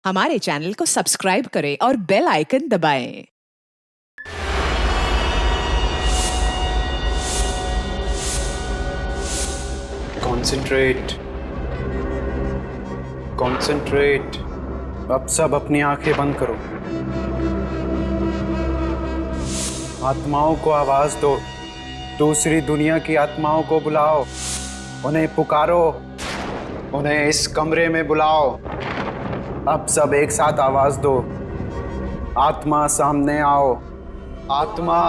हमारे चैनल को सब्सक्राइब करें और बेल आइकन दबाएं। Concentrate, concentrate. अब सब अपनी आंखें बंद करो। आत्माओं को आवाज दो, दूसरी दुनिया की आत्माओं को बुलाओ, उन्हें पुकारो, उन्हें इस कमरे में बुलाओ। अब सब एक साथ आवाज दो, आत्मा सामने आओ, आत्मा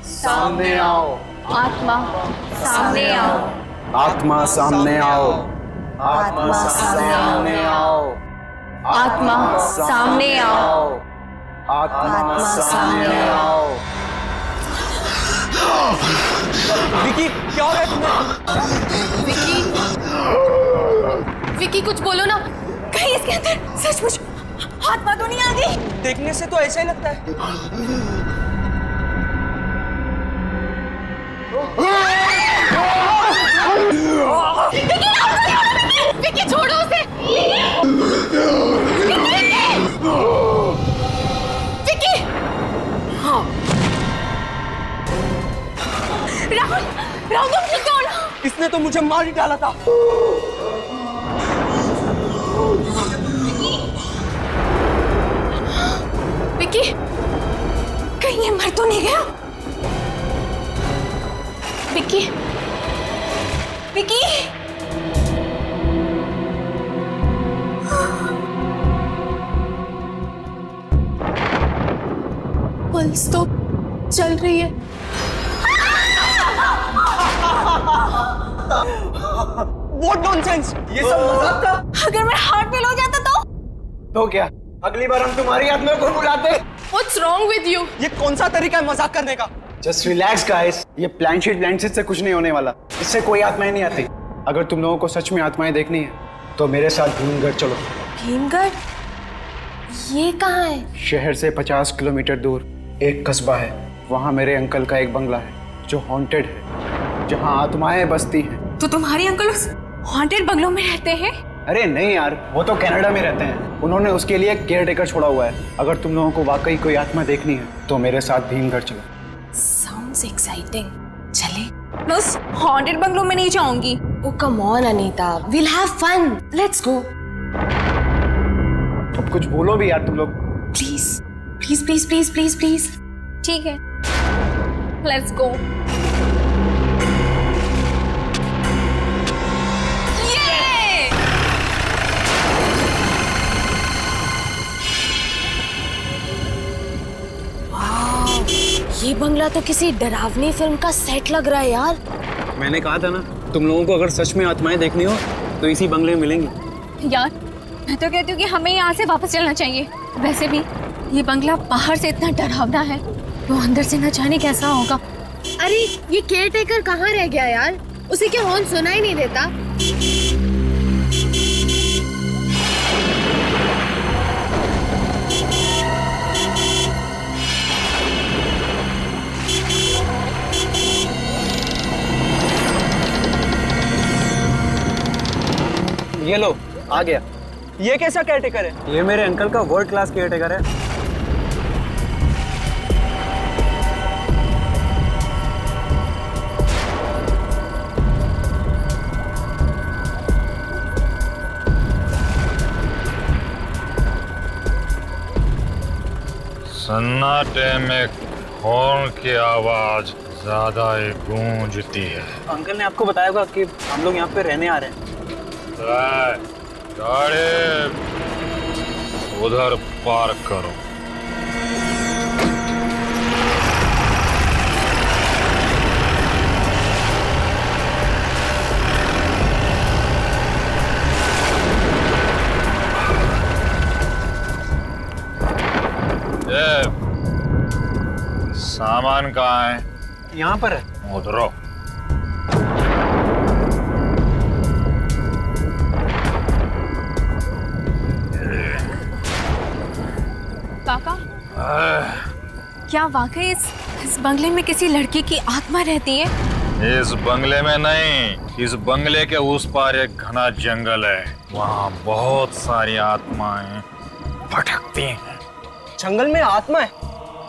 सामने आओ, आत्मा सामने आओ, आत्मा सामने आओ, आत्मा सामने आओ, आत्मा सामने आओ, आत्मा सामने आओ। विकी, क्या हो रहा है तुम्हें? विकी कुछ बोलो ना। कहीं इसके अंदर सचमुच आत्मा तो नहीं आ गई? देखने से तो ऐसा ही लगता है। विकी छोड़ो उसे। विकी, हाँ। राहुल, राहुल तुम ठीक हो ना? इसने तो मुझे मार ही डाला था। विकी, कहीं ये मर तो नहीं गया? विकी, विकी, पल्स तो चल रही है। What nonsense! ये सब मजाक था। अगर मेरा हार्ट फेल हो जाता तो क्या अगली बार हम तुम्हारी आत्मा को बुलाते? What's wrong with you? ये कौन सा तरीका है मजाक करने का? जस्ट रिलैक्स गाइस, ये प्लानशीट से कुछ नहीं होने वाला। इससे कोई आत्माएं नहीं आती। अगर तुम लोगों को सच में आत्माएं देखनी है तो मेरे साथ भीमगढ़ चलो। भीमगढ़? ये कहाँ है? शहर से 50 किलोमीटर दूर एक कस्बा है। वहाँ मेरे अंकल का एक बंगला है जो हॉन्टेड है, जहाँ आत्माएं बसती हैं। तो तुम्हारे अंकल उस हॉन्टेड बंगलों में रहते हैं? अरे नहीं यार, वो तो कनाडा में रहते हैं। उन्होंने उसके लिए केयर टेकर छोड़ा हुआ है। अगर तुम लोगों को वाकई कोई आत्मा देखनी है तो मेरे साथ भीमगढ़ चलो। Sounds exciting. चले? मैं उस हॉन्टेड बंगलों में नहीं जाऊंगी। Oh come on Anita, we'll have fun. Let's go. अब कुछ बोलो भी यार तुम लोग। Please, please, please, please, please, please. ठीक है. Let's go. ये बंगला तो किसी डरावनी फिल्म का सेट लग रहा है यार। मैंने कहा था ना, तुम लोगों को अगर सच में आत्माएं देखनी हो तो इसी बंगले में मिलेंगी। यार मैं तो कहती हूँ कि हमें यहाँ से वापस चलना चाहिए। वैसे भी ये बंगला बाहर से इतना डरावना है तो अंदर से न जाने कैसा होगा। अरे ये केयर टेकर कहाँ रह गया यार? उसे क्या हॉर्न सुना ही नहीं देता? ये लो, आ गया। ये कैसा केयरटेकर है? ये मेरे अंकल का वर्ल्ड क्लास केयर टेकर है। सन्नाटे में हॉर्न की आवाज ज्यादा ही गूंजती है। अंकल ने आपको बताया होगा कि हम लोग यहाँ पे रहने आ रहे हैं। गाड़ी उधर पार्क करो। ये सामान कहाँ है? यहाँ पर है। उधरो। काका, क्या वाकई इस बंगले में किसी लड़की की आत्मा रहती है? इस बंगले में नहीं, इस बंगले के उस पार एक घना जंगल है, वहाँ बहुत सारी आत्माएं भटकती हैं। जंगल में आत्मा है?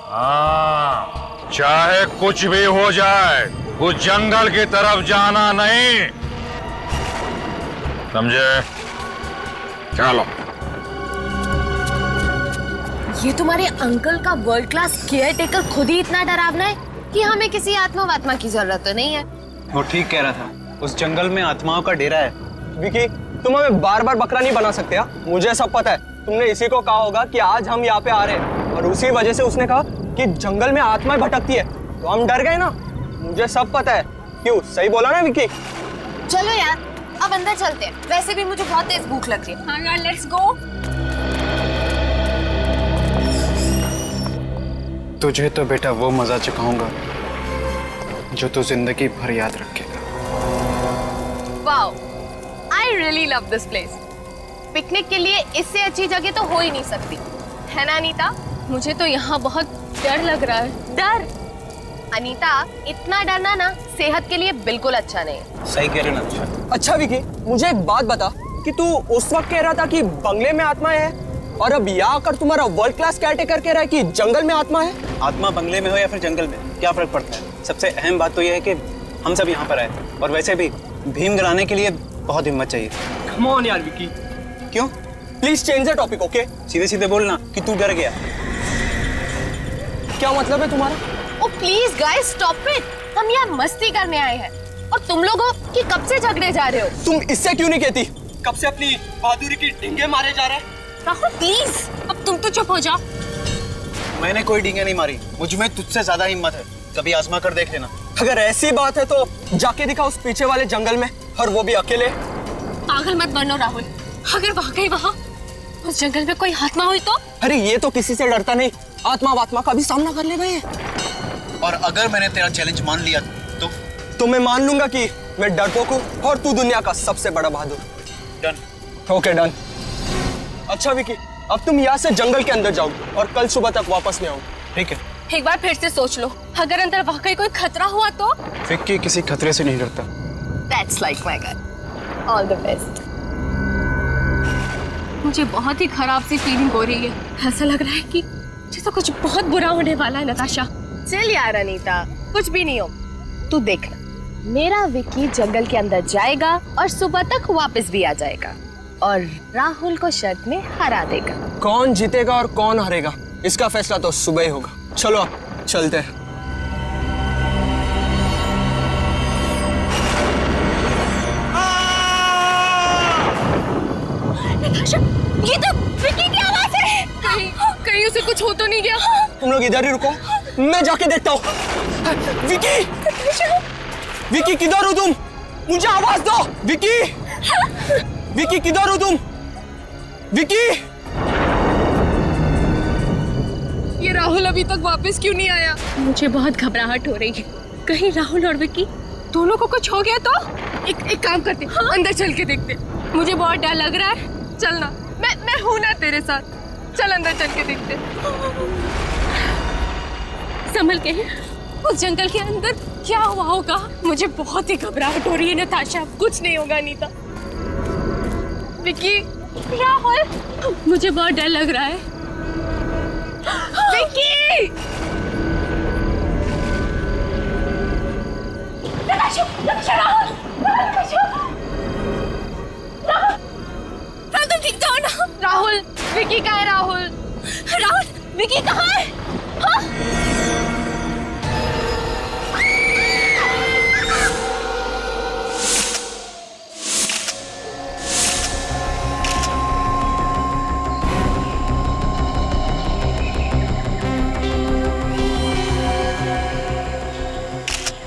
हाँ, चाहे कुछ भी हो जाए, उस जंगल की तरफ जाना नहीं, समझे? चलो। ये तुम्हारे अंकल का वर्ल्ड क्लास केयर टेकर खुद ही इतना डरावना है कि हमें किसी आत्मा वात्मा की जरूरत तो नहीं है। वो ठीक कह रहा था, उस जंगल में आत्माओं का डेरा है। विकी, तुम हमें बार बार बकरा नहीं बना सकते हा? मुझे सब पता है। तुमने इसी को कहा होगा कि आज हम यहाँ पे आ रहे हैं, और उसी वजह से उसने कहा कि जंगल में आत्माएं भटकती है, तो हम डर गए ना। मुझे सब पता है। क्यों, सही बोला ना विकी? चलो यार, अब अंदर चलते हैं। वैसे भी मुझे बहुत तेज भूख लग रही है। हाँ यार, लेट्स गो। तुझे तो बेटा वो मजा चखाऊंगा जो तू जिंदगी भर याद रखेगा। Wow, I really love this place. Picnic के लिए इससे अच्छी जगह तो हो ही नहीं सकती, है ना अनीता? मुझे तो यहाँ बहुत डर लग रहा है। डर? अनीता, इतना डरना ना सेहत के लिए बिल्कुल अच्छा नहीं है। सही कह रहे ना। अच्छा विकी, मुझे एक बात बता कि तू उस वक्त कह रहा था कि बंगले में आत्मा है, और अब यहाँ आकर तुम्हारा वर्ल्ड क्लास केयरटेकर कह रहा है कि जंगल में आत्मा है। आत्मा बंगले में हो या फिर जंगल में, क्या फर्क पड़ता है? सबसे अहम बात तो यह है कि हम सब यहाँ पर आए, और वैसे भी भीम गिराने के लिए बहुत हिम्मत चाहिए। कम ऑन यार विकी। क्यों? Please change the topic, okay? सीधे सीधे बोलना कि तू डर गया। क्या मतलब है तुम्हारा? ओ प्लीज गाइस, स्टॉप इट। हम यहाँ मस्ती करने आए हैं, और तुम लोगों की कब से झगड़े जा रहे हो? तुम इससे क्यों नहीं कहती? कब से अपनी बहादुरी की ढींगे मारे जा रहे हैं? राहुल प्लीज, अब तुम तो चुप हो जाओ। मैंने कोई डींगे नहीं मारी, मुझ में तुझसे ज्यादा हिम्मत है, कभी आजमा कर देख लेना। अगर ऐसी बात है तो जाके दिखा उस पीछे वाले जंगल में, और वो भी अकेले। पागल मत बनो राहुल। अगर वाकई वहाँ उस जंगल में कोई आत्मा हुई तो? अरे ये तो किसी से डरता नहीं, आत्मा वात्मा का भी सामना कर ले गए। और अगर मैंने तेरा चैलेंज मान लिया तो मैं मान लूंगा कि मैं डरपोक हूँ और तू दुनिया का सबसे बड़ा बहादुर। डन। Okay done. अच्छा विकी, अब तुम यहाँ से जंगल के अंदर जाओ और कल सुबह तक वापस नहीं आओ, ठीक है? एक बार फिर से सोच लो, अगर अंदर वाकई कोई खतरा हुआ तो? विक्की किसी खतरे से नहीं डरता। That's like my guy. All the best. मुझे बहुत ही खराब सी फीलिंग हो रही है। ऐसा लग रहा है कि जैसे कुछ बहुत बुरा होने वाला है। नताशा, चल यार अनीता, कुछ भी नहीं हो। तू देखना, मेरा विक्की जंगल के अंदर जाएगा और सुबह तक वापस भी आ जाएगा, और राहुल को शर्त में हरा देगा। कौन जीतेगा और कौन हारेगा, इसका फैसला तो सुबह ही होगा। चलो अब चलते हैं। नताशा, ये तो विक्की की आवाज है। कहीं उसे कुछ हो तो नहीं गया? तुम लोग इधर ही रुको, मैं जाके देखता हूँ। विक्की, विक्की किधर हो तुम? मुझे आवाज दो। विक्की, विक्की किधर हो तुम? विक्की! ये राहुल अभी तक वापस क्यों नहीं आया? मुझे बहुत घबराहट हो रही है। कहीं राहुल और विक्की दोनों को कुछ हो गया तो? एक काम करते, हाँ? अंदर चल के देखते। मुझे बहुत डर लग रहा है। चलना, मैं हूं ना तेरे साथ। चल अंदर चल के देखते। संभल के। उस जंगल के अंदर क्या हुआ होगा? मुझे बहुत ही घबराहट हो रही है नताशा। कुछ नहीं होगा अनीता। विक्की, राहुल, मुझे बहुत डर लग रहा है। विक्की! नताशा, नताशा, राहुल, तुम ठीक तो हो ना? राहुल, विक्की कहाँ है? राहुल, राहुल, विक्की कहाँ है? हाँ?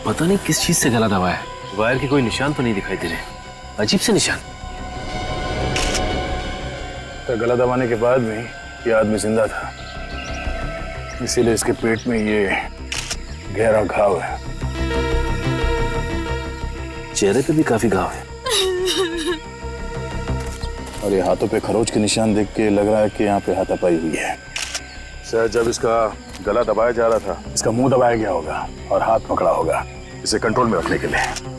पता नहीं किस चीज से गला दबाया है। वायर के कोई निशान तो नहीं दिखाई दे रहे, अजीब से निशान। तो गला दबाने के बाद भी ये आदमी जिंदा था, इसीलिए इसके पेट में ये गहरा घाव है। चेहरे पे भी काफी घाव है, और ये हाथों पे खरोच के निशान देख के लग रहा है कि यहाँ पे हाथापाई हुई है। शायद जब इसका गला दबाया जा रहा था, इसका मुंह दबाया गया होगा और हाथ पकड़ा होगा, इसे कंट्रोल में रखने के लिए।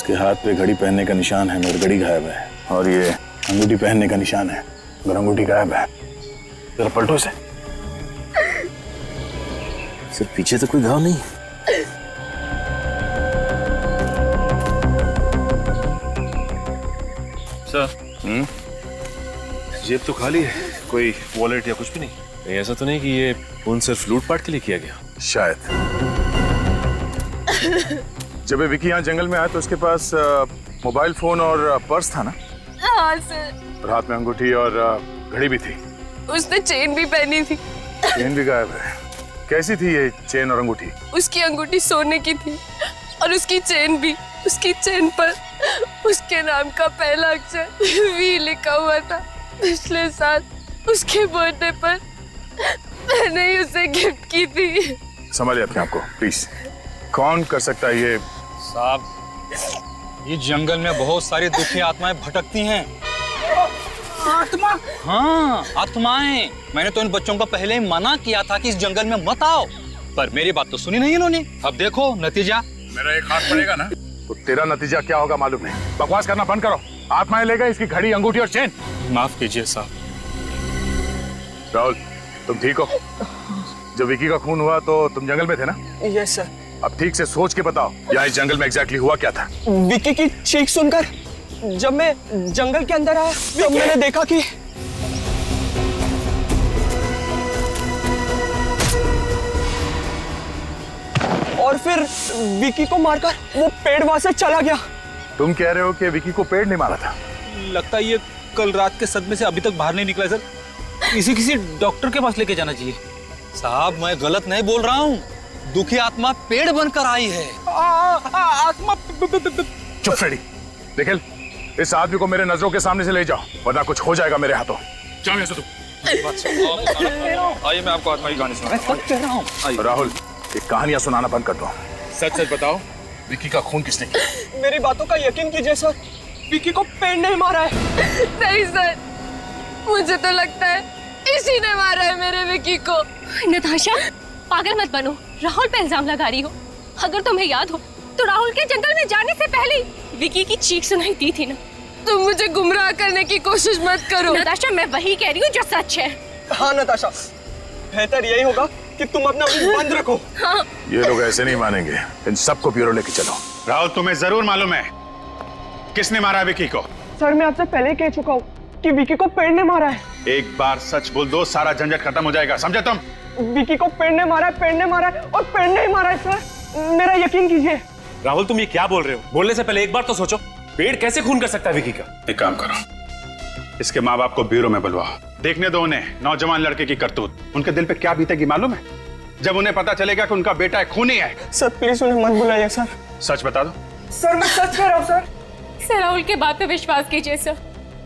उसके हाथ पे घड़ी पहनने का निशान है मगर घड़ी गायब है, और ये अंगूठी पहनने का निशान है मगर अंगूठी गायब है। जरा पलटो इसे। सर पीछे तो कोई घाव नहीं। सर जेब तो खाली है, कोई वॉलेट या कुछ भी नहीं। नहीं, ऐसा तो नहीं कि ये फोन सिर्फ लूटपाट के लिए किया गया? शायद जब ये विकी यहाँ जंगल में आया तो उसके पास मोबाइल फोन और पर्स था ना? हाँ सर। और हाथ में अंगूठी और घड़ी भी थी। उसने चेन भी पहनी थी। चेन भी गायब है। कैसी थी ये चेन और अंगूठी? उसकी अंगूठी सोने की थी और उसकी चेन भी। उसकी चेन पर उसके नाम का पहला अक्षर वी लिखा हुआ था। पिछले साल उसके बर्थडे पर मैंने ही उसे गिफ्ट की थी। संभालिए अपने आप को प्लीज। कौन कर सकता है ये? साहब, ये जंगल में बहुत सारी दुखी आत्माएं भटकती हैं। आत्मा? हाँ, आत्माएं। मैंने तो इन बच्चों को पहले ही मना किया था कि इस जंगल में मत आओ, पर मेरी बात तो सुनी नहीं इन्होंने। अब देखो नतीजा। मेरा एक हाथ पड़ेगा ना तो तेरा नतीजा क्या होगा मालूम नहीं। बकवास करना बंद करो। आत्माएं लेगा इसकी घड़ी, अंगूठी और चेन। माफ कीजिए साहब। राहुल, तुम ठीक हो? जब विकी का खून हुआ तो तुम जंगल में थे ना? Yes sir. अब ठीक से सोच के बताओ, यहाँ इस जंगल में एग्जैक्टली हुआ क्या था? विकी की चीख सुनकर जब मैं जंगल के अंदर आया तब मैंने देखा कि और फिर विकी को मारकर वो पेड़ वहां से चला गया। तुम कह रहे हो कि विकी को पेड़ नहीं मारा था? लगता है ये कल रात के सदमे से अभी तक बाहर नहीं निकला सर। किसी डॉक्टर के पास लेके जाना चाहिए। साहब, मैं गलत नहीं बोल रहा हूँ। दुखी आत्मा पेड़ बनकर आई है। आत्मा। चुप फ्रेडी। निखिल, इस आदमी को मेरे नजरों के सामने से ले जाओ वरना कुछ हो जाएगा मेरे हाथों। जाओ यहाँ से तुम। आइए, मैं आपको आत्मा की कहानी सुनाऊं। राहुल, ये कहानियां सुनाना बंद कर दो। सच सच बताओ, विकी का खून किसने किया? मेरी बातों का यकीन कीजिए सर, विकी को पेड़ नहीं मारा है। नहीं सर, मुझे तो लगता है इसी ने मारा है मेरे विकी को। नताशा, पागल मत बनो। राहुल पे इल्जाम लगा रही हो। अगर तुम्हें याद हो तो राहुल के जंगल में जाने से पहले विकी की चीख सुनाई दी थी ना। तुम मुझे गुमराह करने की कोशिश मत करो। नताशा, मैं वही कह रही हूँ जो सच है। हाँ नताशा, बेहतर यही होगा कि तुम अपना मुंह बंद रखो। हाँ। ये लोग ऐसे नहीं मानेंगे। इन सबको ब्यूरो लेके चलो। राहुल, तुम्हें जरूर मालूम है किसने मारा विकी को? सर, मैं आपसे पहले कह चुका हूँ कि विकी को पेड़ ने मारा है। एक बार सच बोल दो, सारा झंझट खत्म हो जाएगा, समझे तुम? विकी को पेड़ ने मारा है, पेड़ ने मारा है और पेड़ ने ही मारा है सर। मेरा यकीन कीजिए। राहुल, तुम ये क्या बोल रहे हो? बोलने से पहले एक बार तो सोचो। पेड़ कैसे खून कर सकता है विकी का? एक काम करो, इसके माँ बाप को ब्यूरो में बुलवाओ। देखने दो उन्हें नौजवान लड़के की करतूत। उनके दिल पे क्या बीतेगी मालूम है जब उन्हें पता चलेगा कि उनका बेटा खूनी है। सर प्लीज उन्हें मत बुलाइए सर। सच बता दो। सर मैं सच कह रहा हूँ सर। सर, राहुल के बात पे विश्वास कीजिए सर।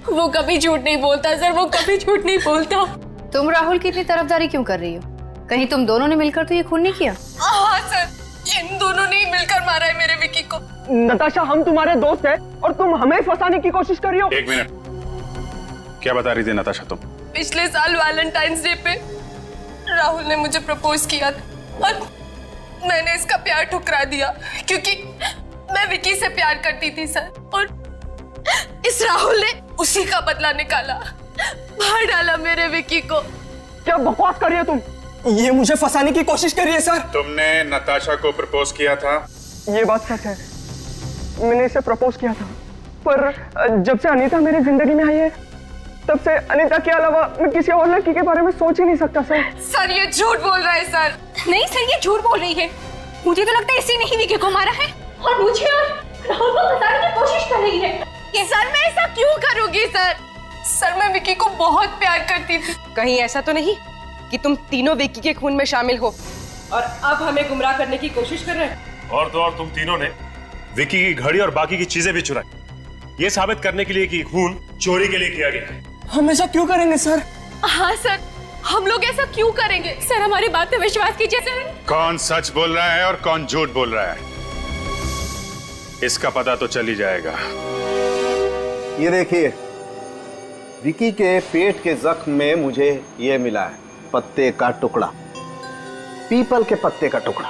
वो कभी झूठ नहीं बोलता सर, वो कभी झूठ नहीं बोलता। तुम राहुल की इतनी तरफदारी क्यों कर रही हो? कहीं तुम दोनों ने मिलकर तो ये खून नहीं किया? हाँ सर, इन दोनों ने ही मिलकर मारा है मेरे विकी को। नताशा, हम तुम्हारे दोस्त हैं और तुम हमें फंसाने की कोशिश कर रही हो। एक मिनट, क्या बता रही थी नताशा तुम? पिछले साल वैलेंटाइंस डे पे राहुल ने मुझे प्रपोज किया था और मैंने इसका प्यार ठुकरा दिया क्योंकि मैं विकी से प्यार करती थी सर। और इस राहुल ने उसी का बदला निकाला, मार डाला मेरे विकी को। क्या बकवास कर रही हो तुम? ये मुझे फंसाने की कोशिश कर रही है सर। तुमने नताशा को प्रपोज किया था? ये बात सच है, मैंने इसे प्रपोज किया था, पर जब से अनीता मेरी जिंदगी में आई है तब से अनीता के अलावा मैं किसी और लड़की के बारे में सोच ही नहीं सकता सर। सर, ये झूठ बोल रहा है सर। नहीं सर, ये झूठ बोल रही है। मुझे तो लगता है इसी ने ही विकी को मारा है और मुझे और राहुल को फंसाने की कोशिश कर रही है। सर, मैं ऐसा क्यों करूंगी सर? सर, मैं विकी को बहुत प्यार करती थी। कहीं ऐसा तो नहीं कि तुम तीनों विकी के खून में शामिल हो और अब हमें गुमराह करने की कोशिश कर रहे हैं? और तो और तुम तीनों ने विकी की घड़ी और बाकी की चीजें भी चुराई, ये साबित करने के लिए कि खून चोरी के लिए किया गया है। हम ऐसा क्यों करेंगे सर? हाँ सर, हम लोग ऐसा क्यों करेंगे? सर, हमारी बात पे विश्वास कीजिए सर। कौन सच बोल रहा है और कौन झूठ बोल रहा है, इसका पता तो चल ही जाएगा। ये देखिए, विकी के पेट के जख्म में मुझे ये मिला है, पत्ते का टुकड़ा, पीपल के पत्ते का टुकड़ा।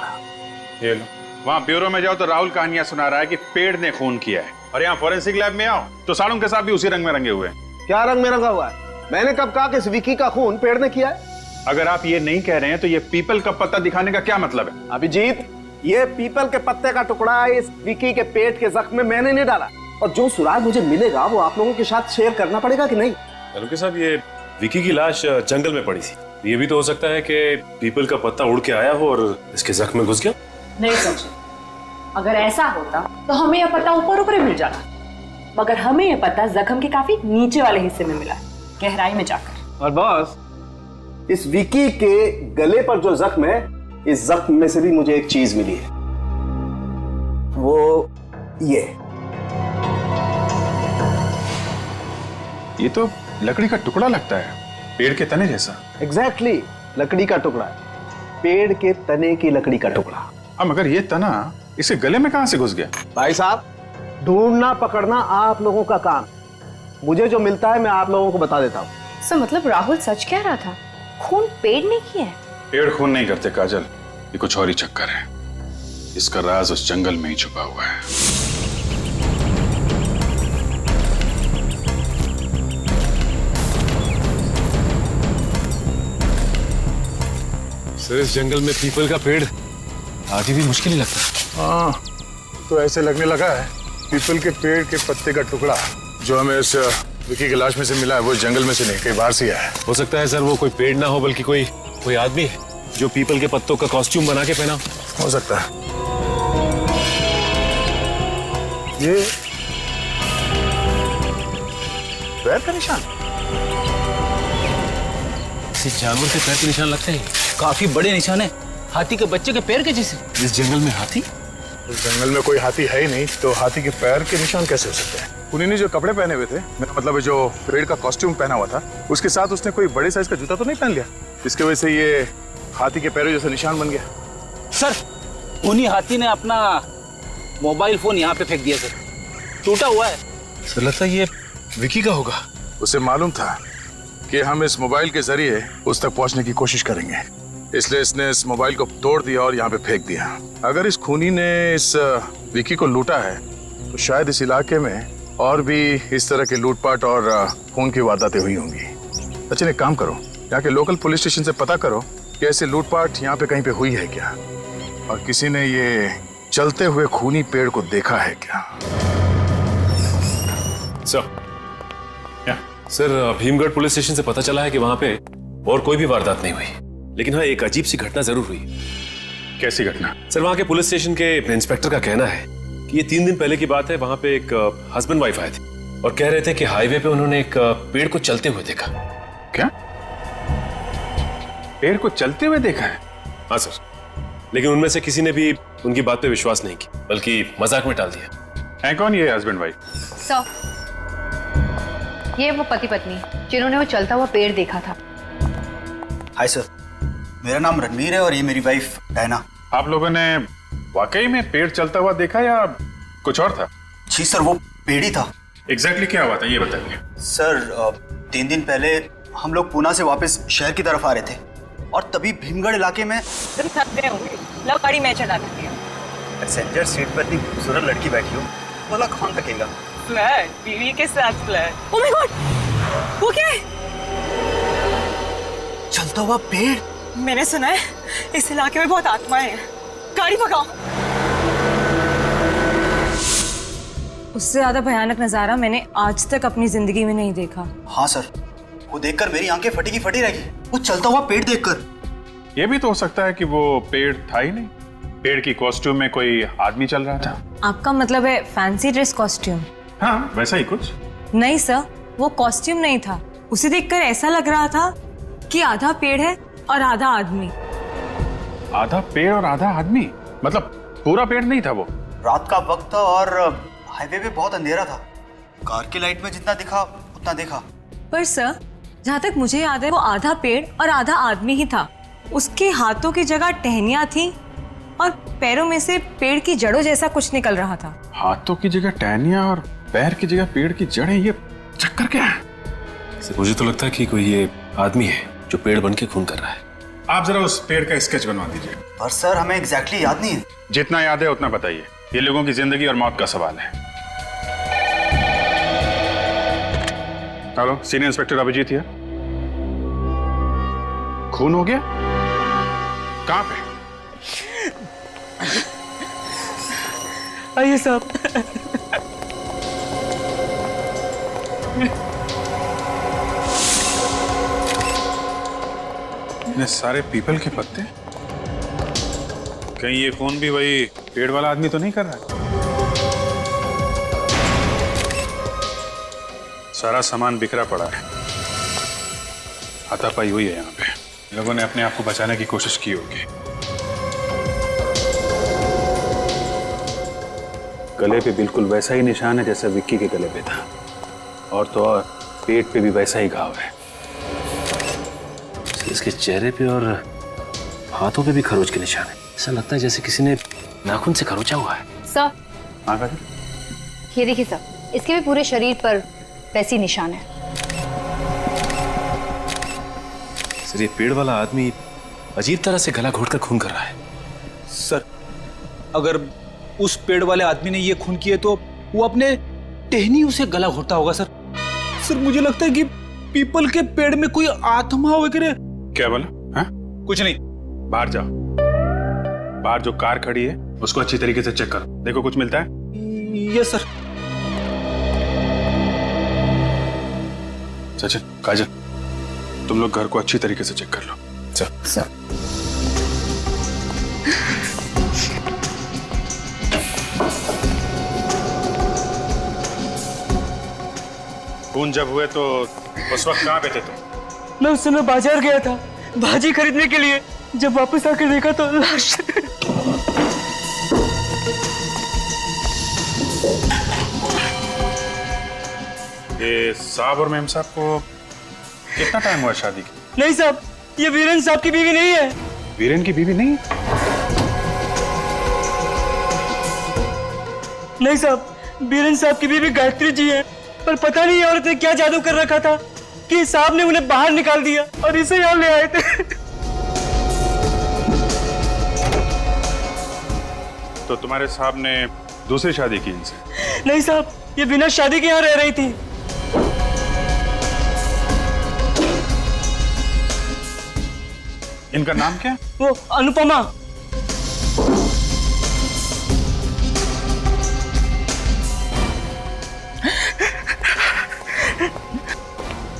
ये लो। वहाँ ब्यूरो में जाओ तो राहुल कहानियां सुना रहा है कि पेड़ ने खून किया है, और यहाँ फॉरेंसिक लैब में आओ तो साड़ों के साथ भी उसी रंग में रंगे हुए हैं। क्या रंग में रंगा हुआ है? मैंने कब कहा कि इस विकी का खून पेड़ ने किया है? अगर आप ये नहीं कह रहे हैं तो ये पीपल का पत्ता दिखाने का क्या मतलब है? अभिजीत, ये पीपल के पत्ते का टुकड़ा इस विकी के पेट के जख्म में मैंने नहीं डाला, और जो सुराग मुझे मिलेगा वो आप लोगों के साथ शेयर करना पड़ेगा कि नहीं? तालुके साहब, ये विकी की लाश जंगल में पड़ी थी, ये भी तो हो सकता है कि पीपल का पत्ता उड़ के आया हो और इसके जख्म में घुस गया। नहीं समझे, अगर ऐसा होता तो हमें यह पत्ता ऊपर ऊपर मिल जाता, मगर हमें यह पत्ता जख्म के काफी नीचे वाले हिस्से में मिला, गहराई में जाकर। और बॉस, इस विकी के गले पर जो जख्म है, इस जख्म में से भी मुझे एक चीज मिली है, वो ये तो लकड़ी का टुकड़ा लगता है, पेड़ के तने जैसा। एग्जैक्टली, लकड़ी का टुकड़ा है, पेड़ के तने की लकड़ी का टुकड़ा। अब मगर ये तना इसे गले में कहां से घुस गया? भाई साहब, ढूंढना पकड़ना आप लोगों का काम, मुझे जो मिलता है मैं आप लोगों को बता देता हूँ। सर मतलब राहुल सच कह रहा था, खून पेड़ ने किया है? पेड़ खून नहीं करते काजल, ये कुछ और ही चक्कर है। इसका राज उस जंगल में ही छुपा हुआ है। सर, इस जंगल में पीपल का पेड़ आदि भी मुश्किल ही लगता है। हाँ, तो ऐसे लगने लगा है पीपल के पेड़ के पत्ते का टुकड़ा जो हमें इस विकी की लाश में से मिला है, वो जंगल में से नहीं, कहीं बाहर से आया है। हो सकता है सर वो कोई पेड़ ना हो बल्कि कोई आदमी है जो पीपल के पत्तों का कॉस्ट्यूम बना के पहना हो सकता है। ये पैर का निशान, किसी जानवर के पैर के निशान लगते हैं, काफी बड़े निशान है, हाथी के बच्चे के पैर के जैसे। इस जंगल में हाथी? इस जंगल में कोई हाथी है ही नहीं, तो हाथी के पैर के निशान कैसे हो सकते हैं? उन्हीं ने जो कपड़े पहने हुए थे, मेरा मतलब है जो पेड़ का कॉस्ट्यूम पहना हुआ था, उसके साथ उसने कोई बड़े साइज का जूता तो नहीं पहन लिया, इसकी वजह से ये हाथी के पैरों जैसा निशान बन गया। सर, उन्हीं हाथी ने अपना मोबाइल फोन यहाँ पे फेंक दिया सर, टूटा हुआ है। सर लगता है ये विकी का होगा। उसे मालूम था कि हम इस मोबाइल के जरिए उस तक पहुंचने की कोशिश करेंगे, इसलिए इसने इस मोबाइल को तोड़ दिया और यहाँ पे फेंक दिया। अगर इस खूनी ने इस विकी को लूटा है तो शायद इस इलाके में और भी इस तरह के लूटपाट और खून की वारदातें हुई होंगी। अच्छा, एक काम करो, यहाँ के लोकल पुलिस स्टेशन से पता करो कि ऐसे लूटपाट यहाँ पे कहीं पे हुई है क्या, और किसी ने ये चलते हुए खूनी पेड़ को देखा है क्या। सर, भीमगढ़ पुलिस स्टेशन से पता चला है कि वहां पे और कोई भी वारदात नहीं हुई, लेकिन हाँ एक अजीब सी घटना जरूर हुई। कैसी घटना? सर, वहां के पुलिस स्टेशन के इंस्पेक्टर का कहना है कि ये 3 दिन पहले की बात है, वहां पे एक हस्बैंड वाइफ आए थे और कह रहे थे कि हाईवे पे उन्होंने एक पेड़ को चलते हुए देखा। क्या? पेड़ को चलते हुए देखा है? हाँ सर, लेकिन उनमें से किसी ने भी उनकी बात पे विश्वास नहीं की, बल्कि मजाक में टाल दिया। है कौन ये हस्बैंड वाइफ? सर, ये वो पति पत्नी जिन्होंने वो चलता हुआ पेड़ देखा था। हाय सर, मेरा नाम रणवीर है और ये मेरी वाइफ डायना। आप लोगों ने वाकई में पेड़ चलता हुआ देखा या कुछ और था? जी सर, वो पेड़ ही था। एग्जैक्टली क्या हुआ था ये बताइए। सर, 3 दिन पहले हम लोग पूना से वापस शहर की तरफ आ रहे थे और तभी भीमगढ़ इलाके में लो गाड़ी मैं चला देती हूँ। पैसेंजर सीट पर इतनी खूबसूरत लड़की बैठी हो, बोला कौन तकेगा। फ्लैट, बीवी के साथ फ्लैट। ओह माय गॉड, वो क्या है? चलता हुआ पेड़। मैंने सुना है इस इलाके में बहुत आत्माएं हैं, गाड़ी भगाओ। उससे ज्यादा भयानक नजारा मैंने आज तक अपनी जिंदगी में नहीं देखा। हाँ सर, वो देखकर मेरी आंखें फटी की फटी रह गई, वो चलता हुआ पेड़ देखकर। ये भी तो हो सकता है कि वो पेड़ था ही नहीं, पेड़ की कॉस्ट्यूम में कोई आदमी चल रहा था। आपका मतलब है फैंसी ड्रेस कॉस्ट्यूम? हाँ, वैसा ही कुछ। नहीं सर, वो कॉस्ट्यूम नहीं था, उसे देखकर ऐसा लग रहा था कि आधा पेड़ है और आधा आदमी। आधा पेड़ और आधा आदमी? मतलब पूरा पेड़ नहीं था वो? रात का वक्त था और हाईवे पे बहुत अंधेरा था, कार की लाइट में जितना दिखा उतना देखा। पर सर, जहाँ तक मुझे याद है वो आधा पेड़ और आधा आदमी ही था। उसके हाथों की जगह टहनियां थी और पैरों में से पेड़ की जड़ों जैसा कुछ निकल रहा था। हाथों की जगह टहनियां और पैर की जगह पेड़ की जड़ें, ये चक्कर क्या है? मुझे तो लगता है कि कोई ये आदमी है जो पेड़ बन के खून कर रहा है। आप जरा उस पेड़ का स्केच बनवा दीजिए। पर सर हमें एग्जैक्टली याद नहीं है। जितना याद है उतना बताइए, ये लोगों की जिंदगी और मौत का सवाल है। Hello, senior inspector Abhijeet here. खून हो गया? कहां पे? आइए साहब। इतने सारे पीपल के पत्ते, कहीं ये खून भी वही पेड़ वाला आदमी तो नहीं कर रहा है? सारा सामान बिखरा पड़ा है, हाथापाई हुई है यहाँ पे। लोगों ने अपने आप को बचाने की कोशिश की होगी। गले पे बिल्कुल वैसा ही निशान है जैसा विक्की के गले पे था, और तो और पेट पे भी वैसा ही घाव है। इसके चेहरे पे और हाथों पे भी खरोच के निशान है। ऐसा लगता है जैसे किसी ने नाखून से खरोचा हुआ है। सर, हाँ भाई, ये देखिए सर, इसके भी पूरे शरीर पर वैसी निशान है। सर, ये पेड़ वाला आदमी अजीब तरह से गला घोटकर खून कर रहा है। सर, अगर उस पेड़ वाले आदमी ने ये खून किए तो वो अपने टहनी उसे गला घोटता होगा। सर मुझे लगता है कि पीपल के पेड़ में कोई आत्मा वगैरह। क्या बोला? हाँ? कुछ नहीं, बाहर जाओ। बाहर जो कार खड़ी है उसको अच्छी तरीके से चेक करो, देखो कुछ मिलता है। Yes sir. सचिन, काजल, तुम लोग घर को अच्छी तरीके से चेक कर लो। सर। खून जब हुए तो उस वक्त कहाँ पे थे तुम? मैं उस समय बाजार गया था भाजी खरीदने के लिए। जब वापस आकर देखा तो लाश। ये साहब और मेम साहब को कितना टाइम हुआ शादी की? नहीं साहब, ये वीरेन साहब की बीवी नहीं है। वीरेन की बीवी नहीं? नहीं साहब, वीरेन साहब की बीवी गायत्री जी है। पर पता नहीं औरत ने क्या जादू कर रखा था कि साहब ने उन्हें बाहर निकाल दिया और इसे यहाँ ले आए थे। तो तुम्हारे साहब ने दूसरी शादी की इनसे? नहीं साहब, ये बिना शादी के यहाँ रह रही थी। इनका नाम क्या? वो अनुपमा।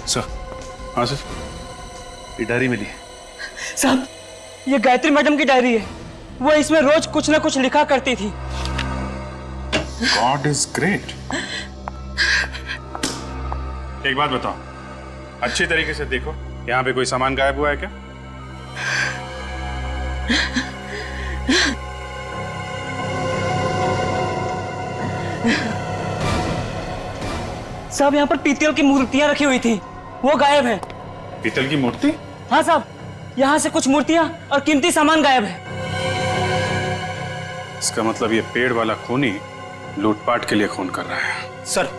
सर, हाँ सर, ये डायरी मिली है। साहब, ये गायत्री मैडम की डायरी है। वो इसमें रोज कुछ ना कुछ लिखा करती थी। God is great. एक बात बताओ, अच्छी तरीके से देखो, यहाँ पे कोई सामान गायब हुआ है क्या? साहब, यहाँ पर पीतल की मूर्तियां रखी हुई थी, वो गायब है। पीतल की मूर्ति? हाँ साहब, यहाँ से कुछ मूर्तियां और कीमती सामान गायब है। इसका मतलब ये पेड़ वाला खूनी लूटपाट के लिए खून कर रहा है। सर,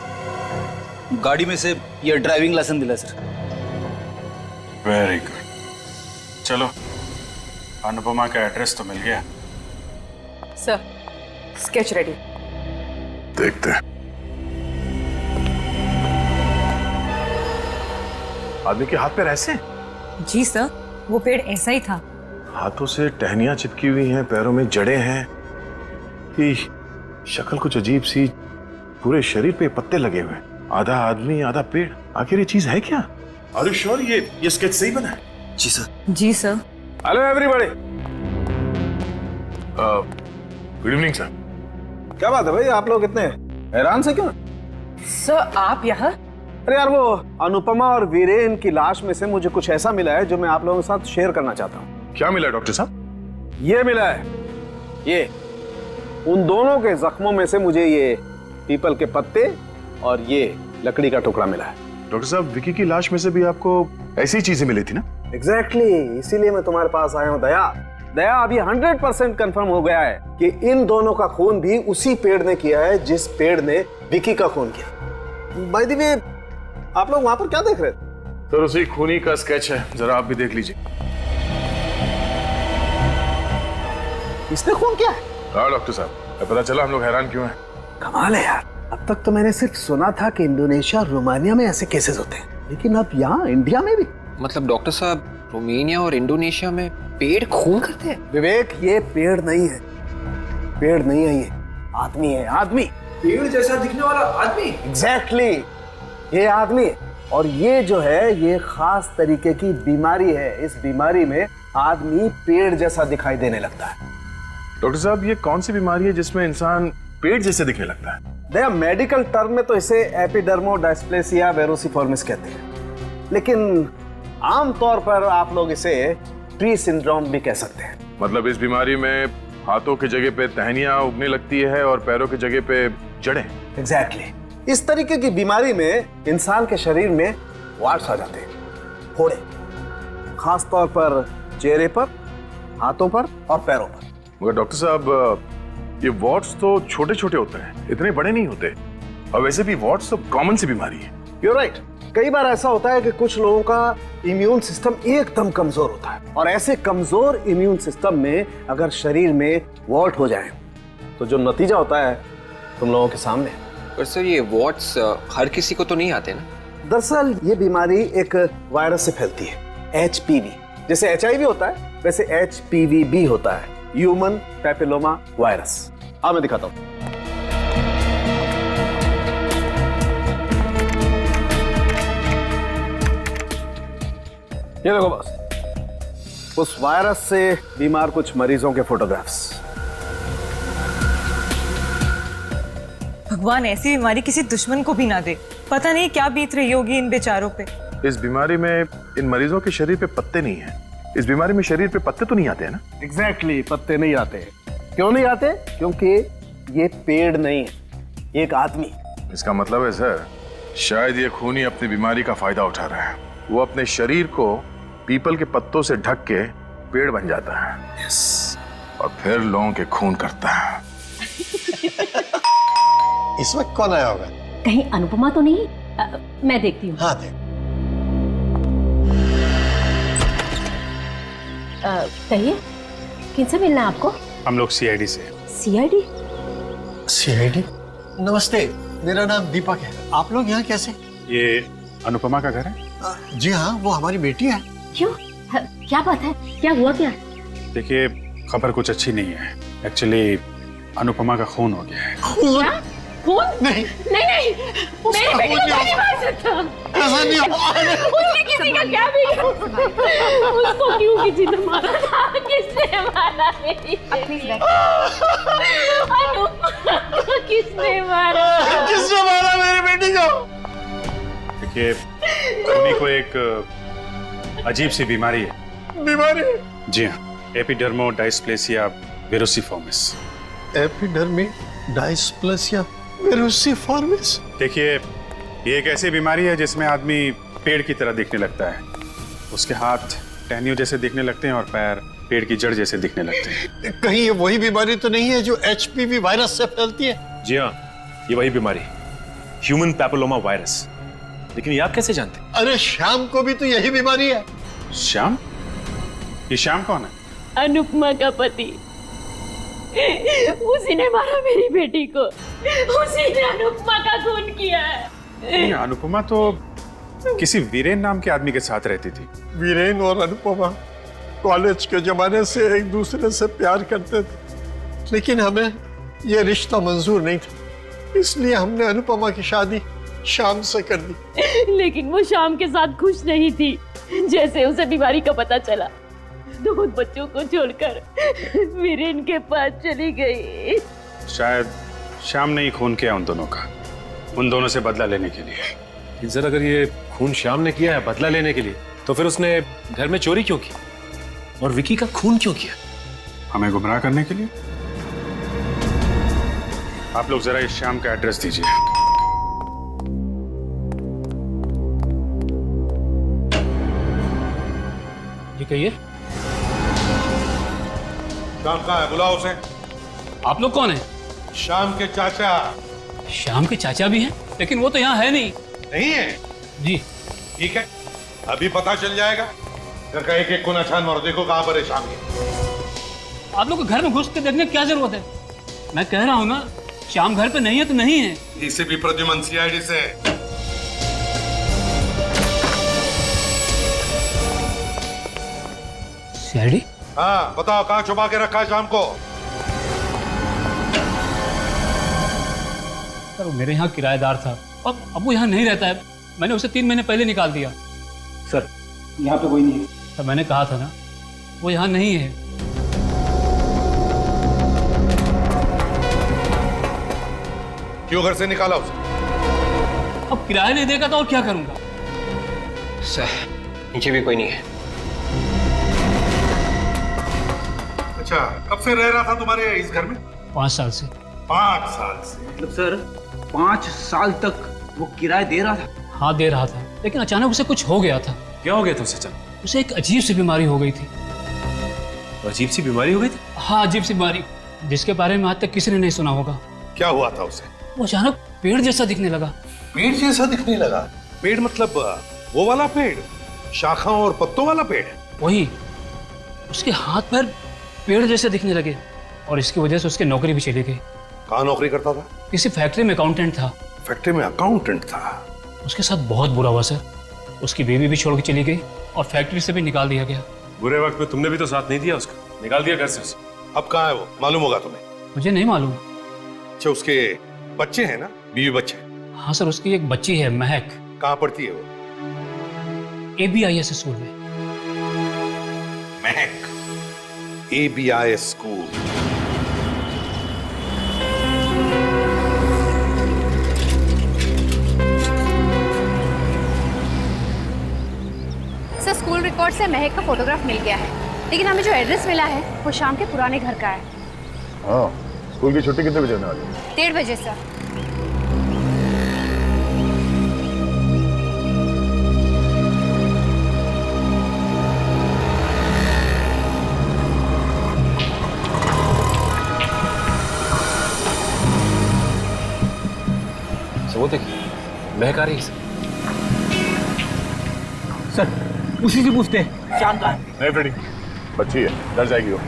गाड़ी में से ये ड्राइविंग लाइसेंस दिला सर। Very good. चलो, अनुपमा का एड्रेस तो मिल गया। Sir, sketch ready. देखते हैं। आदमी के हाथ पैर ऐसे? जी सर, वो पेड़ ऐसा ही था। हाथों से टहनियां चिपकी हुई हैं, पैरों में जड़ें हैं, ये शक्ल कुछ अजीब सी, पूरे शरीर पे पत्ते लगे हुए, आधा आदमी आधा पेड़। आखिर ये चीज है क्या? आर यू श्योर ये स्केच सही बना है? जी सर। जी sir. Hello everybody. Good evening sir. क्या बात है भाई, आप लोग इतने हैरान से क्यों? सर, आप यहाँ? अरे यार, वो अनुपमा और वीरेन की लाश में से मुझे कुछ ऐसा मिला है जो मैं आप लोगों के साथ शेयर करना चाहता हूँ। क्या मिला डॉक्टर साहब? ये मिला है, ये उन दोनों के जख्मों में से मुझे ये पीपल के पत्ते और ये लकड़ी का टुकड़ा मिला है। डॉक्टर साहब, विकी की लाश में से भी आपको ऐसी चीजें मिली थी ना? एग्जैक्टली, इसीलिए मैं तुम्हारे पास आया हूँ दया। अभी 100% कंफर्म हो गया है कि इन दोनों का खून भी उसी पेड़ ने किया है जिस पेड़ ने विकी का खून किया। बाय द वे, आप लोग वहां पर क्या देख रहे थे? सर, उसी खूनी का स्केच है, जरा आप भी देख लीजिए। इसने खून किया है? हाँ डॉक्टर साहब, पता चला हम लोग हैरान क्यों हैं। कमाल है यार, अब तक तो मैंने सिर्फ सुना था कि इंडोनेशिया और रोमानिया में ऐसे केसेस होते हैं, लेकिन अब यहाँ इंडिया में भी। मतलब डॉक्टर साहब, रोमानिया और इंडोनेशिया में पेड़ खून करते हैं? विवेक, ये पेड़ नहीं है, पेड़ नहीं है, ये आदमी है, आदमी। पेड़ जैसा दिखने वाला आदमी? एग्जैक्टली, ये आदमी है। और ये जो है, ये खास तरीके की बीमारी है। इस बीमारी में आदमी पेड़ जैसा दिखाई देने लगता है। डॉक्टर साहब, ये कौन सी बीमारी है जिसमें इंसान पेड़ जैसे दिखने लगता है? देखिए, मेडिकल टर्म में तो इसे एपिडर्मोडायस्प्लेसिया वेरोसिफॉर्मिस कहते हैं, लेकिन आमतौर पर आप लोग इसे ट्री सिंड्रोम भी कह सकते हैं। मतलब इस बीमारी में हाथों की जगह पे टहनियां उगने लगती है और पैरों की जगह पे जड़ें। एग्जैक्टली। इस तरीके की बीमारी में इंसान के शरीर में वार्ट्स आ जाते हैं, फोड़े, खास तौर पर चेहरे पर, हाथों पर और पैरों पर। मगर डॉक्टर साहब, ये वॉट्स तो छोटे छोटे होते हैं, इतने बड़े नहीं होते। और वैसे भी वॉट्स तो कॉमन सी बीमारी है। You're right। कई बार ऐसा होता है कि कुछ लोगों का इम्यून सिस्टम एकदम कमजोर होता है, और ऐसे कमजोर इम्यून सिस्टम में अगर शरीर में वॉट हो जाए तो जो नतीजा होता है तुम लोगों के सामने। पर सर, ये वॉट्स हर किसी को तो नहीं आते ना? दरअसल ये बीमारी एक वायरस से फैलती है, HPV। जैसे HIV होता है, वैसे HPV भी होता है, ह्यूमन पैपिलोमा वायरस। आओ मैं दिखाता हूं। ये देखो बस, उस वायरस से बीमार कुछ मरीजों के फोटोग्राफ्स। भगवान ऐसी बीमारी किसी दुश्मन को भी ना दे। पता नहीं क्या बीत रही होगी इन बेचारों पे। इस बीमारी में इन मरीजों के शरीर पे पत्ते नहीं हैं। इस बीमारी में शरीर पे पत्ते तो नहीं आते हैं ना? एग्जैक्टली, पत्ते नहीं आते। क्यों नहीं आते? क्योंकि ये पेड़ नहीं है, ये एक आदमी। इसका मतलब है सर, शायद ये खूनी अपनी बीमारी का फायदा उठा रहा है। वो अपने शरीर को पीपल के पत्तों से ढक के पेड़ बन जाता है। यस। और फिर लोगों के खून करता है। इस वक्त कौन आया होगा? कहीं अनुपमा तो नहीं? मैं देखती हूँ। हाँ देख। कहिए, किनसे मिलना है आपको? हम लोग CID से। CID? CID? नमस्ते, मेरा नाम दीपक है। आप लोग यहाँ कैसे? ये अनुपमा का घर है? जी हाँ, वो हमारी बेटी है। क्यों? क्या बात है? क्या हुआ क्या? देखिए, खबर कुछ अच्छी नहीं है। एक्चुअली अनुपमा का खून हो गया है। क्या? खून? नहीं नहीं, मेरी बेटी को नहीं मार सकता। ऐसा नहीं होगा। उसने किसी का क्या बिगाड़ा? उसको क्यों किसी ने मारा? किसने मारा मेरी बेटी? अनुपमा को किसने मारा? किसने मारा मेरी बेटी को? देखिए, खूनी को एक अजीब सी बीमारी है। बीमारी? जी हाँ, एपिडर्मोडायस्प्लेसिया वेरोसिफॉर्मिस। एपिडर्मोडायस्प्लेसिया वेरोसिफॉर्मिस? देखिए, ये एक ऐसी बीमारी है जिसमें आदमी पेड़ की तरह दिखने लगता है। उसके हाथ टहनियों जैसे दिखने लगते हैं और पैर पेड़ की जड़ जैसे दिखने लगते हैं। कहीं ये वही बीमारी तो नहीं है जो HPV वायरस से फैलती है? जी हाँ, ये वही बीमारी, ह्यूमन पैपिलोमा वायरस। लेकिन ये आप कैसे जानते? अरे श्याम को भी तो यही बीमारी है। श्याम? ये श्याम कौन है? अनुपमा का पति। उसी ने मारा मेरी बेटी को। उसी ने अनुपमा का खून किया है। नहीं, अनुपमा तो किसी वीरेन नाम के आदमी के साथ रहती थी। वीरेन और अनुपमा कॉलेज के जमाने से एक दूसरे से प्यार करते थे, लेकिन हमें यह रिश्ता मंजूर नहीं था, इसलिए हमने अनुपमा की शादी श्याम से कर दी। लेकिन वो श्याम के साथ खुश नहीं थी। जैसे उसे बीमारी का पता चला, 2 बच्चों को छोड़कर वीरेन के पास चली गई। शायद श्याम ने ही खून किया उन दोनों का, उन दोनों से बदला लेने के लिए। सर, अगर ये खून श्याम ने किया है बदला लेने के लिए, तो फिर उसने घर में चोरी क्यों की और विकी का खून क्यों किया? हमें गुमराह करने के लिए। आप लोग जरा इस श्याम का एड्रेस दीजिए। ये कहिए, श्याम कहाँ है? बुलाओ उसे। आप लोग कौन हैं? श्याम के चाचा। श्याम के चाचा भी हैं, लेकिन वो तो यहाँ है नहीं। नहीं है? जी। ठीक है, अभी पता चल जाएगा। घर का एक एक कोना छान मारो, देखो कहाँ पर है श्याम। आप लोग को घर में घुस के देखने की क्या जरूरत है? मैं कह रहा हूँ ना, श्याम घर पे नहीं है तो नहीं है। इसे भी प्रद्युमन सीआईडी से। सीआईडी? हाँ बताओ, कहाँ छुपा के रखा है श्याम को? सर वो मेरे यहाँ किराएदार था और अब वो यहाँ नहीं रहता है। मैंने उसे 3 महीने पहले निकाल दिया। सर यहाँ पे कोई नहीं है। सर मैंने कहा था ना, वो यहाँ नहीं है। क्यों घर से निकाला उसे? अब किराया नहीं देगा तो और क्या करूंगा? सर नीचे भी कोई नहीं है। अच्छा, कब से रह रहा था तुम्हारे इस घर में? 5 साल से। 5 साल से? मतलब सर 5 साल तक वो किराया दे रहा था? हाँ दे रहा था, लेकिन अचानक उसे कुछ हो गया था। क्या हो गया था उसे अचानक? उसे एक अजीब सी बीमारी हो गई थी। अजीब सी बीमारी हो गई थी? हाँ अजीब सी बीमारी, जिसके बारे में आज तक किसी ने नहीं सुना होगा। क्या हुआ था उसे? वो अचानक पेड़ जैसा दिखने लगा। पेड़ जैसा दिखने लगा? पेड़ मतलब वो वाला पेड़, शाखाओं और पत्तों वाला पेड़? वही। उसके हाथ पैर पेड़ जैसे दिखने लगे और इसकी वजह से उसकी नौकरी भी चली गई। कहाँ नौकरी करता था? किसी फैक्ट्री में अकाउंटेंट था। फैक्ट्री में अकाउंटेंट था? उसके साथ बहुत बुरा हुआ सर। उसकी बीवी भी छोड़ के चली गई और फैक्ट्री से भी निकाल दिया गया। बुरे वक्त में तुमने भी तो साथ नहीं दिया उसका, निकाल दिया घर से उसे। अब कहाँ है वो, मालूम होगा तुम्हें? मुझे नहीं मालूम। अच्छा, उसके बच्चे हैं ना, बीवी बच्चे? हाँ सर, उसकी एक बच्ची है महक। कहाँ पढ़ती है वो? ABIS स्कूल में। महक ABIS school? Sir school record से महक का फोटोग्राफ मिल गया है, लेकिन हमें जो एड्रेस मिला है वो शाम के पुराने घर का है। हाँ, स्कूल की छुट्टी कितने बजे होने वाली है? 1:30 बजे सर। वो देखिए महक आ रही है। सर उसी से पूछते हैं श्याम का। नहीं फ्रेडी, बच्ची है, डर जाएगी वो।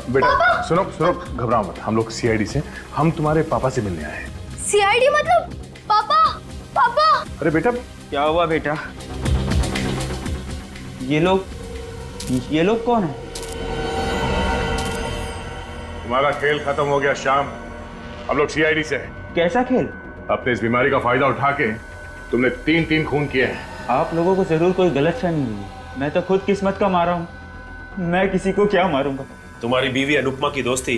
बेटा सुनो सुनो, घबराओ मत, हम लोग CID से, हम तुम्हारे पापा से मिलने आए हैं। CID मतलब पापा? पापा? अरे बेटा क्या हुआ बेटा? ये लोग कौन है? तुम्हारा खेल खत्म हो गया श्याम, हम लोग CID से हैं। कैसा खेल? अपने इस बीमारी का फायदा उठा के तुमने 3 खून किए हैं। आप लोगों को जरूर कोई गलतफहमी हुई है। मैं तो खुद किस्मत का मारा हूँ, मैं किसी को क्या मारूंगा। तुम्हारी बीवी अनुपमा की दोस्ती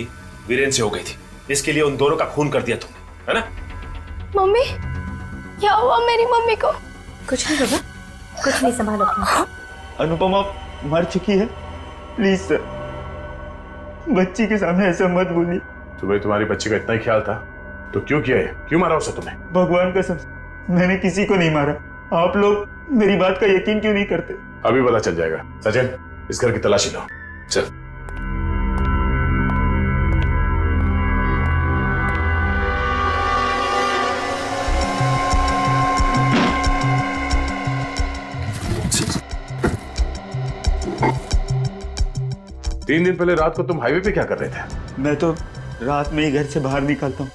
वीरेन से हो गई थी, इसके लिए उन दोनों का खून कर दिया तुमने, है ना? मम्मी, क्या हुआ मेरी मम्मी को? कुछ नहीं होगा, कुछ नहीं, संभालो अपना। अनुपमा मर चुकी है, प्लीज सर बच्ची के सामने ऐसा मत बोलिए। तुम्हें तुम्हारी बच्ची का इतना ही ख्याल था तो क्यों किया है? क्यों मारा उसे तुमने? भगवान कसम मैंने किसी को नहीं मारा। आप लोग मेरी बात का यकीन क्यों नहीं करते? अभी पता चल जाएगा। सचिन, इस घर की तलाशी लो, चल। तीन दिन पहले रात को तुम हाईवे पे क्या कर रहे थे? मैं तो रात में ही घर से बाहर निकलता हूँ।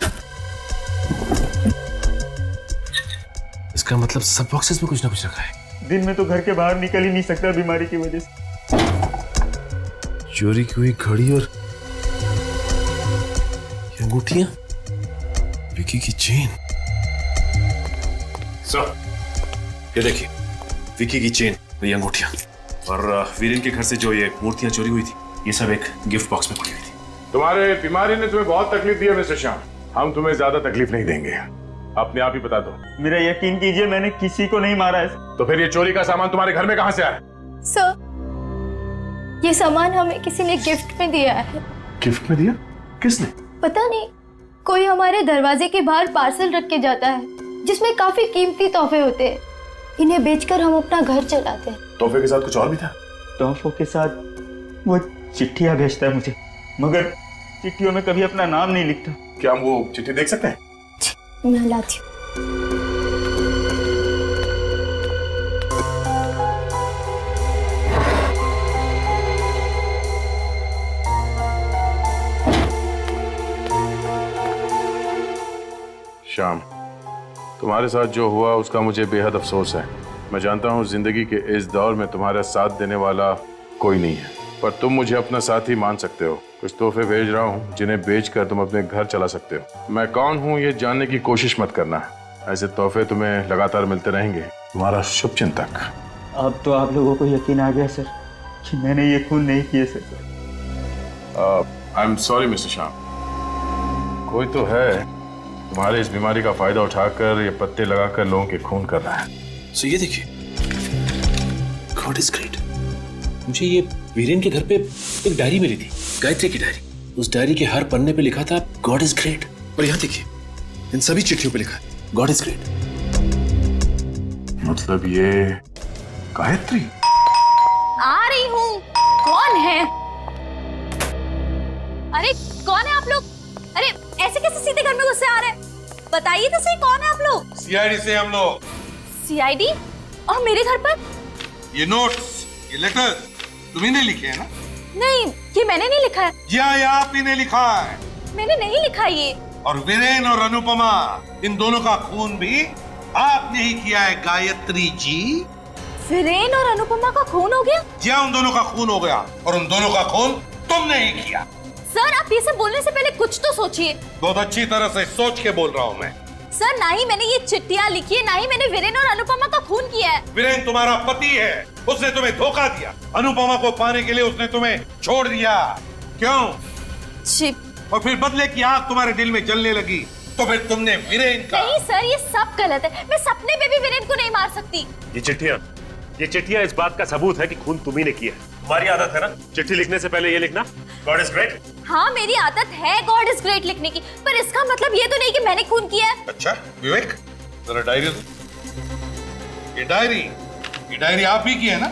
इसका मतलब सब बॉक्सेस में कुछ ना कुछ रखा है। दिन में तो घर के बाहर निकल ही नहीं सकता बीमारी की वजह से। चोरी की हुई घड़ी और ये अंगूठियां, विकी की चेन। सर ये देखिए, विकी की चेन, ये अंगूठियां और वीरेन के घर से जो ये मूर्तियां चोरी हुई थी, ये सब एक गिफ्ट बॉक्स में पड़ी हुई थी। तुम्हारे बीमारी ने तुम्हें बहुत तकलीफ दी है मिस्टर श्याम। हम तुम्हें ज्यादा तकलीफ नहीं देंगे, अपने आप ही बता दो। मेरा यकीन कीजिए, मैंने किसी को नहीं मारा है। तो फिर ये चोरी का सामान तुम्हारे घर में कहां से आया? सर, ये सामान हमें किसी ने गिफ्ट में दिया है। गिफ्ट में दिया? किसने? पता नहीं, कोई हमारे दरवाजे के बाहर पार्सल रख के जाता है जिसमें काफी कीमती तोहफे होते हैं। इन्हें बेचकर हम अपना घर चलाते हैं। तोहफे के साथ कुछ और भी था? तोहफों के साथ वो चिट्ठियां भेजता है मुझे, मगर चिट्ठियों में कभी अपना नाम नहीं लिखता। क्या हम वो चिट्ठी देख सकते हैं? मैं लाती हूँ। श्याम, तुम्हारे साथ जो हुआ उसका मुझे बेहद अफसोस है। मैं जानता हूँ जिंदगी के इस दौर में तुम्हारा साथ देने वाला कोई नहीं है, पर तुम मुझे अपना साथी मान सकते हो। कुछ तोहफे भेज रहा हूँ जिन्हें बेचकर तुम अपने घर चला सकते हो। मैं कौन हूँ ये जानने की कोशिश मत करना, ऐसे तोहफे तुम्हें लगातार मिलते रहेंगे। तुम्हारा शुभचिंतक। अब तो आप लोगों को यकीन आ गया सर कि मैंने ये खून नहीं किए sir. I am sorry mister Shyam, कोई तो है तुम्हारे इस बीमारी का फायदा उठाकर ये पत्ते लगाकर लोगों के खून कर रहा है। सो ये देखिए, गॉड इज ग्रेट। मुझे ये वीरेन के घर पे एक डायरी मिली थी, गायत्री की डायरी। उस डायरी के हर पन्ने पे लिखा था गॉड इज ग्रेट। और यहाँ देखिए, इन सभी चिट्ठियों पे लिखा है गॉड इज ग्रेट। मतलब ये गायत्री? आ रही हूँ। कौन है? अरे कौन है आप लोग? अरे ऐसे कैसे सीधे घर में घुसे आ रहे हैं? बताइए तो सही, कौन है आप लोग? सीआईडी से हम लोग। सीआईडी? और मेरे घर पर? ये नोट्स, ये लेटर्स तुम्ही ने लिखे हैं ना? नहीं, ये मैंने नहीं लिखा है। ये आप ही ने लिखा है। मैंने नहीं लिखा ये। और वीरेन और अनुपमा, इन दोनों का खून भी आपने ही किया है गायत्री जी। वीरेन और अनुपमा का खून हो गया? जी उन दोनों का खून हो गया, और उन दोनों का खून तुमने ही किया। सर, आप ये सब बोलने से पहले कुछ तो सोचिए। बहुत अच्छी तरह से सोच के बोल रहा हूँ मैं। सर, ना ही मैंने ये चिट्ठियां लिखी है, ना ही मैंने वीरेन और अनुपमा का खून किया है। वीरेन तुम्हारा पति है, उसने तुम्हें धोखा दिया। अनुपमा को पाने के लिए उसने तुम्हें छोड़ दिया। क्यों? और फिर बदले की आग तुम्हारे दिल में जलने लगी, तो फिर तुमने वीरेन का। नहीं सर, ये सब गलत है। मैं सपने में भी वीरेन को नहीं मार सकती। ये चिट्ठियां इस बात का सबूत है कि खून तुम्ही ने किया है। तुम्हारी आदत है ना चिट्ठी लिखने से पहले ये लिखना गॉड इज ग्रेट। हाँ, मेरी आदत है गॉड इज ग्रेट लिखने की, पर इसका मतलब ये तो नहीं कि मैंने खून किया है। अच्छा विवेक, जरा डायरी। ये डायरी आप ही की है ना?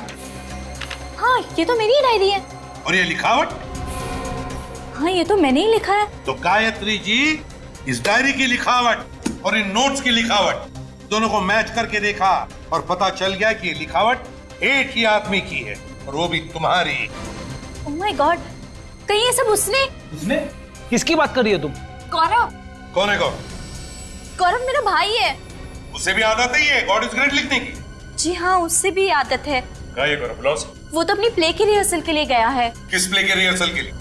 हाँ, ये तो मेरी डायरी है। और ये लिखावट? हाँ, ये तो मैंने ही लिखा है। तो गायत्री जी, इस डायरी की लिखावट और इन नोट्स की लिखावट दोनों को मैच करके देखा और पता चल गया कि ये लिखावट एक ही आदमी की है, और वो भी तुम्हारी। ओह माय गॉड, कहीं ये सब उसने? किसकी बात कर रही हो तुम? गौरव। कौन है गौरव? गौरव मेरा भाई है। उसे भी आदत है गॉड इज ग्रेट लिखने की? जी हाँ, उससे भी आदत है। क्या ये गौरव? बुलाओ। वो तो अपनी प्ले की रिहर्सल के लिए गया है। किस प्ले के रिहर्सल के लिए?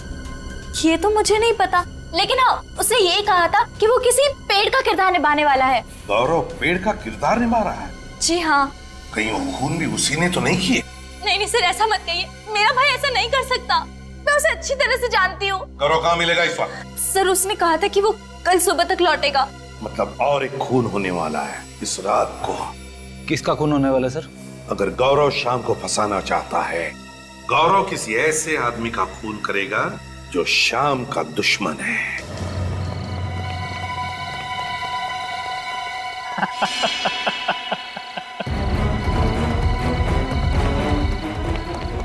ये तो मुझे नहीं पता, लेकिन हाँ, उसने ये कहा था कि वो किसी पेड़ का किरदार निभाने वाला है। गौरव पेड़ का किरदार निभा रहा है? जी हाँ। कहीं वो खून भी उसी ने तो नहीं किए? नहीं सर, ऐसा मत कहिए। मेरा भाई ऐसा नहीं कर सकता। मैं उसे अच्छी तरह से जानती हूँ। गौरव कहाँ मिलेगा इस वक्त? सर, उसने कहा था कि वो कल सुबह तक लौटेगा। मतलब और एक खून होने वाला है इस रात को। किसका खून होने वाला है सर? अगर गौरव शाम को फंसाना चाहता है, गौरव किसी ऐसे आदमी का खून करेगा जो शाम का दुश्मन है।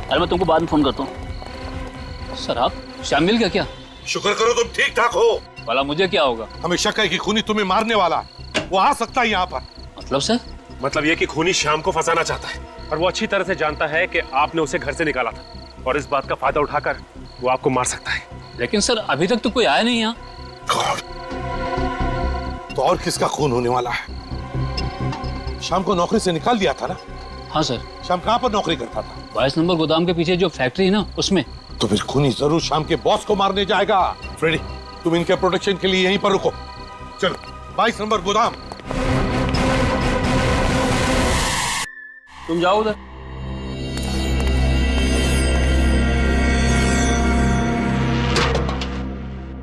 अरे मैं तुमको बाद में फोन करता हूँ। सर, आप श्याम मिल गया क्या? शुक्र करो तुम ठीक ठाक हो। भला मुझे क्या होगा? हमें शक है कि खूनी तुम्हें मारने वाला है। वो आ सकता है यहाँ पर। मतलब सर? मतलब ये कि खूनी श्याम को फंसाना चाहता है, और वो अच्छी तरह से जानता है कि आपने उसे घर से निकाला था, और इस बात का फायदा उठाकर वो आपको मार सकता है। लेकिन सर, अभी तक तो कोई आया नहीं यहाँ। तो और किसका खून होने वाला है? शाम को नौकरी से निकाल दिया था ना? हाँ सर। शाम कहाँ पर नौकरी करता था? 22 नंबर गोदाम के पीछे जो फैक्ट्री है ना, उसमें। तो फिर खूनी जरूर शाम के बॉस को मारने जाएगा। फ्रेडी, तुम इनके प्रोटेक्शन के लिए यहीं पर रुको। चलो 22 नंबर गोदाम। तुम जाओ उधर।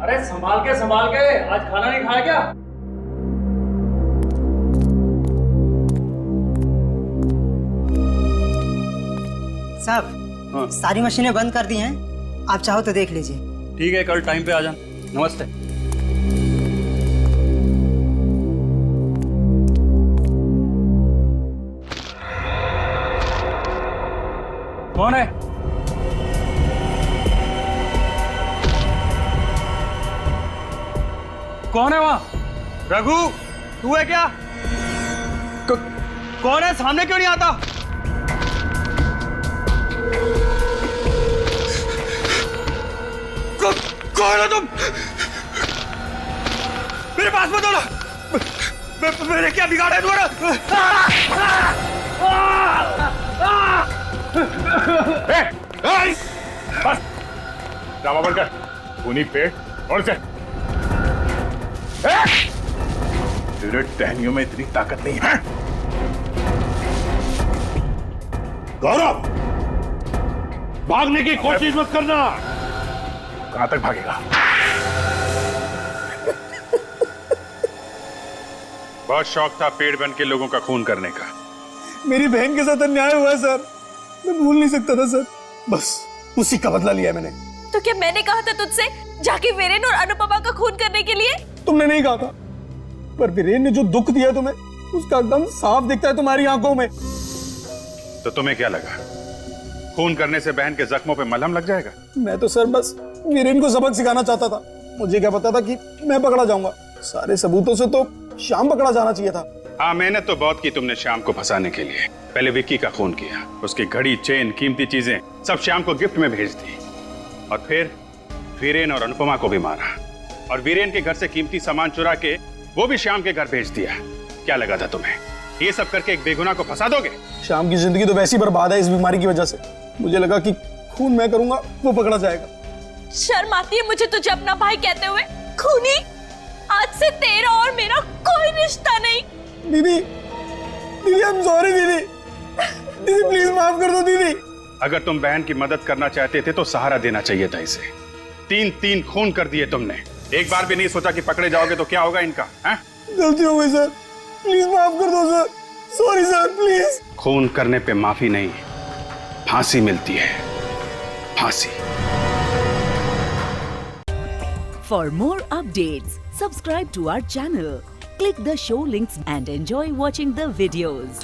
अरे संभाल संभाल के, आज खाना नहीं खाया क्या? साहब सारी मशीनें बंद कर दी हैं, आप चाहो तो देख लीजिए। ठीक है, कल टाइम पे आ जाना। नमस्ते। कौन है? कौन है वहां? रघु, तू है क्या? कौन है? सामने क्यों नहीं आता? कौन हो तुम? मेरे पास मत आना। मैंने क्या बिगाड़ा है तुम्हारा? बस ड्रामा बंद कर। खूनी पेट और से तेरे टहनियों में इतनी ताकत नहीं है। गौरव, भागने की कोशिश मत करना। कहां तक भागेगा? बहुत शौक था पेड़ बन के लोगों का खून करने का। मेरी बहन के साथ अन्याय हुआ है सर, मैं भूल नहीं सकता था सर, बस उसी का बदला लिया मैंने। तो क्या मैंने कहा था तुझसे जाके वीरेन और अनुपमा का खून करने के लिए? तुमने नहीं कहा था, पर वीरेन ने जो दुख दिया तुम्हें उसका एकदम साफ दिखता है तुम्हारी आंखों में। तो तुम्हें क्या लगा खून करने से बहन के जख्मों पे मलहम लग जाएगा? मैं तो सर बस वीरेन को सबक सिखाना चाहता था, मुझे क्या पता था कि मैं पकड़ा जाऊंगा। सारे सबूतों से तो श्याम पकड़ा जाना चाहिए था। हाँ, मेहनत तो बहुत की तुमने श्याम को फंसाने के लिए। पहले विक्की का खून किया, उसकी घड़ी, चेन, कीमती चीजें सब श्याम को गिफ्ट में भेज दी, और फिर वीरेन और अनुपमा को भी मारा, और वीरेन के घर से कीमती सामान चुरा के वो भी श्याम के घर भेज दिया। क्या लगा था तुम्हें ये सब करके एक बेगुनाह को फंसा दोगे? श्याम की जिंदगी तो वैसी बर्बाद है इस बीमारी की वजह से। मुझे लगा कि खून मैं करूंगा वो पकड़ा जाएगा। शर्म आती है मुझे तुझे अपना भाई कहते हुए। खूनी, आज से तेरा और मेरा कोई रिश्ता नहीं। दीदी, दीदी आई एम सॉरी दीदी, दीदी प्लीज माफ कर दो दीदी। अगर तुम बहन की मदद करना चाहते थे तो सहारा देना चाहिए था इसे। 3 खून कर दिए तुमने, एक बार भी नहीं सोचा कि पकड़े जाओगे तो क्या होगा इनका? गलती हो गई सर, प्लीज माफ कर दो सर, सॉरी सर प्लीज। खून करने पे माफी नहीं, फांसी मिलती है, फांसी। For more updates, subscribe to our channel, click the show links and enjoy watching the videos.